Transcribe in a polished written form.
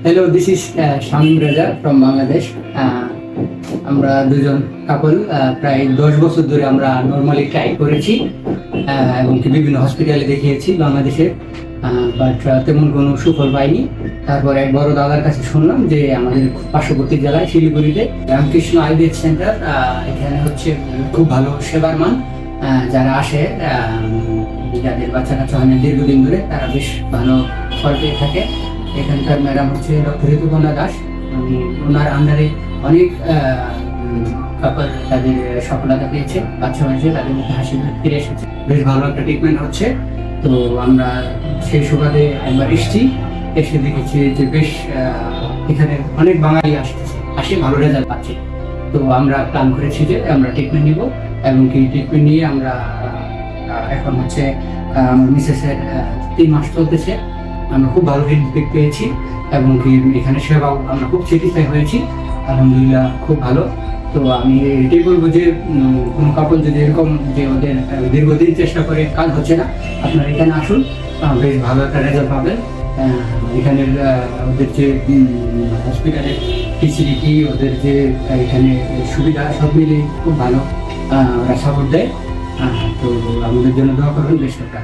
Hello, this is Shamim Raja from Bangladesh. আমরা দুজন কাপল প্রায় 10 বছর ধরে আমরা নরমালি ট্রাই করেছি এবং কি বিভিন্ন হসপিটালে দেখিয়েছি বাংলাদেশে, বাট তেমন কোনো সুফল পাইনি। তারপর এক বড় দাদার কাছে শুনলাম যে আমাদের পার্শ্ববর্তী জেলায় শিলিগুড়িতে রামকৃষ্ণ আইভিএফ সেন্টার, এখানে হচ্ছে খুব ভালো সেবার মান। যারা আসে, যাদের বাচ্চা কাচ্চা হয় না দীর্ঘদিন ধরে, তারা বেশ ভালো ফল পেয়ে থাকে। এখানকার ম্যাডাম হচ্ছে ডক্টর ঋতুপর্ণা দাস। ওনার আন্ডারে অনেক কাপল তাদের সফলতা পেয়েছে, বাচ্চা হয়েছে, তাদের মধ্যে হাসি ফিরে এসেছে। বেশ ভালো একটা ট্রিটমেন্ট হচ্ছে। তো আমরা সেই সুবাদে একবার এসেছি, এসে দেখেছি যে বেশ এখানে অনেক বাঙালি আসে ভালো রেজাল্ট পাচ্ছে। তো আমরা প্ল্যান করেছি যে আমরা ট্রিটমেন্ট নিব এবং কি ট্রিটমেন্ট নিয়ে আমরা এখন হচ্ছে মিসেসের 3 মাস চলতেছে। আমরা খুব ভালো ফিডব্যাক পেয়েছি এবং কি এখানে সেবাও আমরা খুব স্যাটিসফাই হয়েছি, আলহামদুলিল্লাহ খুব ভালো। তো আমি এটাই বলবো যে কোনো কাপল যদি এরকম যে ওদের দীর্ঘদিন চেষ্টা করে কাজ হচ্ছে না, আপনারা এখানে আসুন, বেশ ভালো একটা রেজাল্ট পাবেন। এখানের ওদের যে হসপিটালের ফেসিলিটি, ওদের যে এখানে সুবিধা, সব মিলিয়ে খুব ভালো ওরা সাপোর্ট দেয়। তো আমাদের জন্য দোয়া করবেন বেশ একটা।